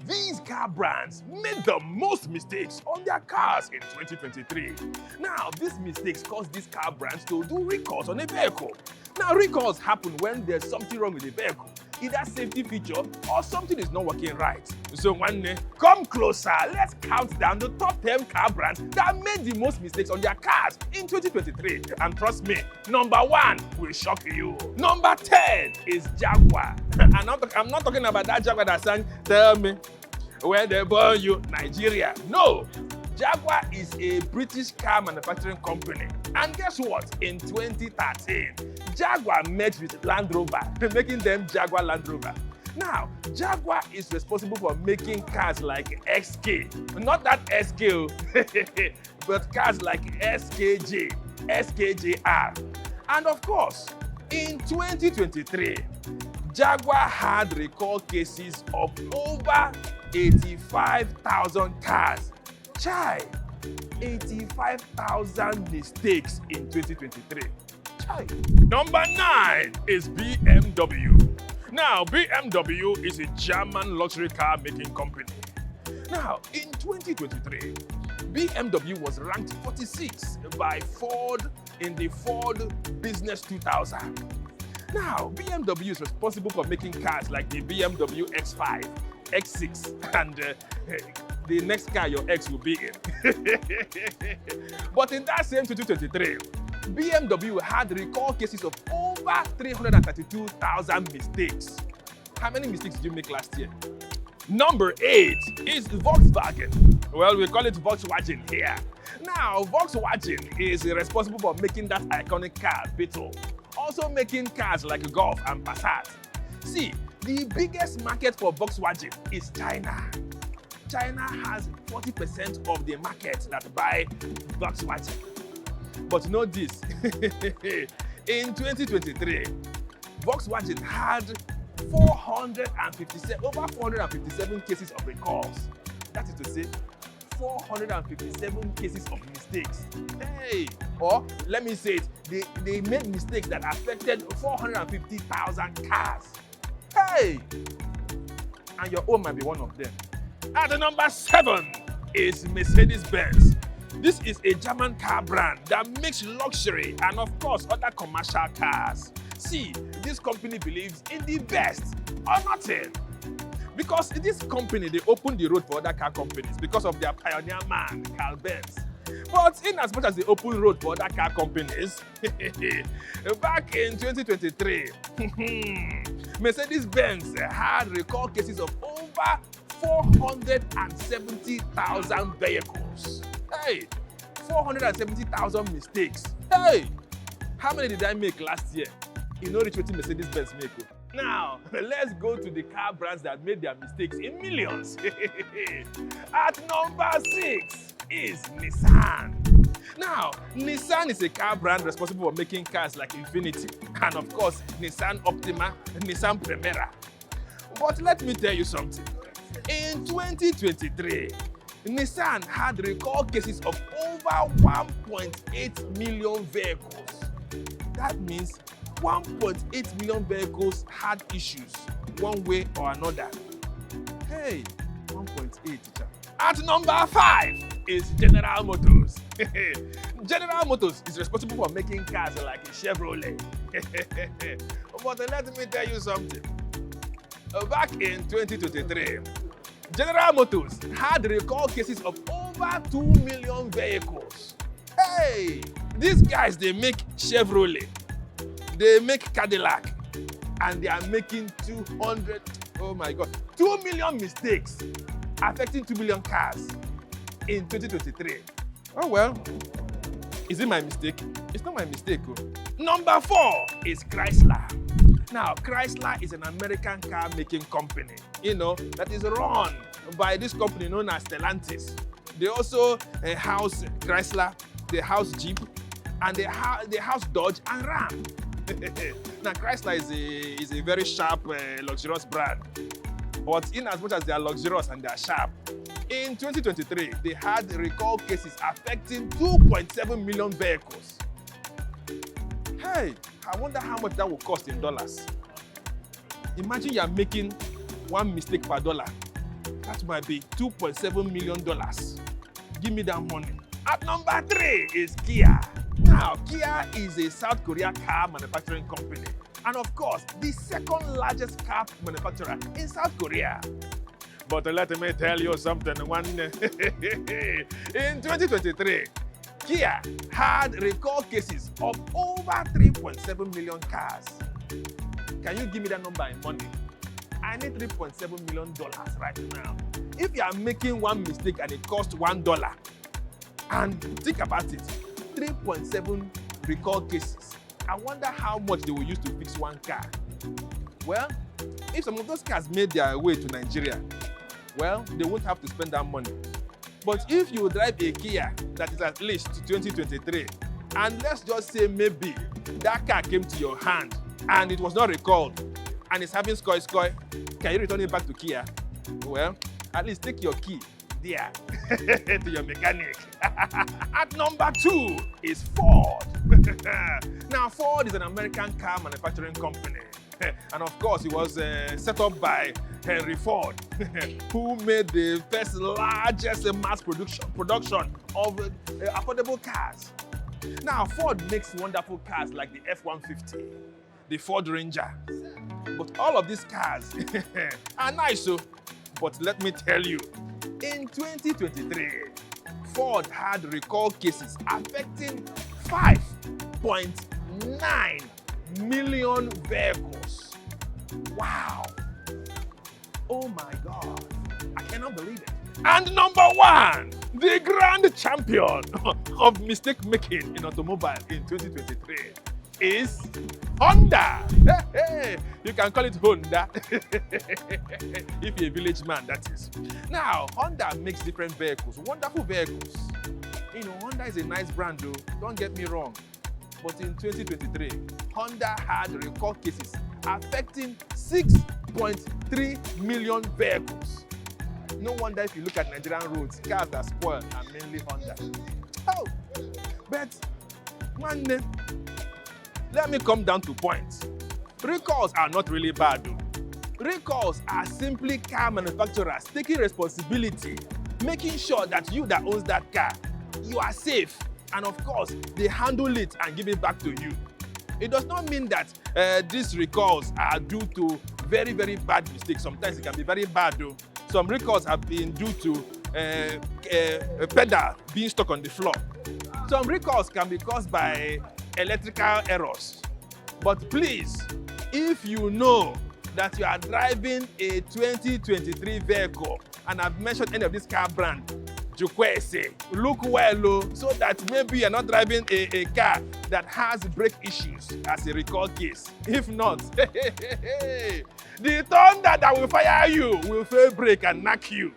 these car brands made the most mistakes on their cars in 2023. Now, these mistakes caused these car brands to do recalls on a vehicle. Now, recalls happen when there's something wrong with the vehicle, either safety feature or something is not working right. So one day, come closer, let's count down the top 10 car brands that made the most mistakes on their cars in 2023. And trust me, number 1 will shock you. Number 10 is Jaguar. I'm not talking about that Jaguar that sang, "Tell me where they born you, Nigeria." No, Jaguar is a British car manufacturing company. And guess what? In 2013, Jaguar merged with Land Rover, making them Jaguar Land Rover. Now, Jaguar is responsible for making cars like XK, not that SK, but cars like SKJ, SKJR. And of course, in 2023, Jaguar had recall cases of over 85,000 cars. Chai, 85,000 mistakes in 2023. Chai. Number 9 is BMW. Now, BMW is a German luxury car making company. Now, in 2023, BMW was ranked 46 by Ford in the Ford Business 2000. Now, BMW is responsible for making cars like the BMW X5, X6, and the next car your ex will be in. But in that same 2023, BMW had recall cases of over 332,000 mistakes. How many mistakes did you make last year? Number 8 is Volkswagen. Well, we call it Volkswagen here. Now, Volkswagen is responsible for making that iconic car, Beetle. Also making cars like Golf and Passat. See, the biggest market for Volkswagen is China. China has 40% of the market that buy Volkswagen. But know this, in 2023, Volkswagen had over 457 cases of recalls. That is to say, 457 cases of mistakes. Hey, or let me say it, they made mistakes that affected 450,000 cars. Hey, and your own might be one of them. At number 7 is Mercedes-Benz. This is a German car brand that makes luxury and of course other commercial cars. See, this company believes in the best or nothing. Because this company, they opened the road for other car companies because of their pioneer man, Carl Benz. But in as much as they open road for other car companies, back in 2023, Mercedes-Benz had recall cases of over 470,000 vehicles. Hey, 470,000 mistakes. Hey, how many did I make last year? You know which Mercedes-Benz make. Now, let's go to the car brands that made their mistakes in millions. At number 6 is Nissan. Now, Nissan is a car brand responsible for making cars like Infiniti and of course, Nissan Optima, Nissan Primera. But let me tell you something. In 2023, Nissan had recall cases of over 1.8 million vehicles. That means 1.8 million vehicles had issues one way or another. Hey, 1.8. At number 5 is General Motors. General Motors is responsible for making cars like a Chevrolet. But let me tell you something. Back in 2023, General Motors had recall cases of over 2 million vehicles. Hey, these guys, they make Chevrolet, they make Cadillac, and they are making 2 million mistakes affecting 2 million cars in 2023. Oh well, is it my mistake? It's not my mistake. Number 4 is Chrysler. Now, Chrysler is an American car making company, that is run by this company known as Stellantis. They also house Chrysler, they house Jeep, and they house Dodge and Ram. Now, Chrysler is a very sharp, luxurious brand. But in as much as they are luxurious and they are sharp, in 2023, they had recall cases affecting 2.7 million vehicles. Hey, I wonder how much that will cost in dollars. Imagine you are making one mistake per dollar. That might be $2.7 million. Give me that money. At number 3 is Kia. Now, Kia is a South Korea car manufacturing company. And of course, the second largest car manufacturer in South Korea. But let me tell you something. In 2023, Kia had recall cases of over 3.7 million cars. Can you give me that number in money? I need $3.7 million right now. If you are making one mistake and it costs $1, and think about it, 3.7 recall cases. I wonder how much they will use to fix one car. Well, if some of those cars made their way to Nigeria, well, they won't have to spend that money. But if you drive a Kia that is at least 2023, and let's just say maybe that car came to your hand and it was not recalled and it's having skoy, can you return it back to Kia? Well, at least take your key there to your mechanic. At number 2 is Ford. Now, Ford is an American car manufacturing company. And of course, it was set up by Henry Ford, who made the first largest mass production of affordable cars. Now, Ford makes wonderful cars like the F-150, the Ford Ranger. But all of these cars are nice, but let me tell you, in 2023, Ford had recall cases affecting 5.9 million vehicles. Wow. Oh my God. I cannot believe it. And number 1, the grand champion of mistake making in automobile in 2023 is Honda. Hey, you can call it Honda if you're a village man, that is. Now, Honda makes different vehicles, wonderful vehicles. You know, Honda is a nice brand though, don't get me wrong. But in 2023, Honda had recall cases affecting 6.3 million vehicles. No wonder if you look at Nigerian roads, cars that spoil are mainly Honda. Oh, but one day, let me come down to points. Recalls are not really bad though. Recalls are simply car manufacturers taking responsibility, making sure that you that owns that car, you are safe. And of course, they handle it and give it back to you. It does not mean that these recalls are due to very, very bad mistakes. Sometimes it can be very bad though. Some recalls have been due to a pedal being stuck on the floor. Some recalls can be caused by electrical errors. But please, if you know that you are driving a 2023 vehicle and I've mentioned any of this car brand, Jukwese, look well so that maybe you're not driving a car that has brake issues as a recall case. If not, the thunder that will fire you will fail brake and knock you.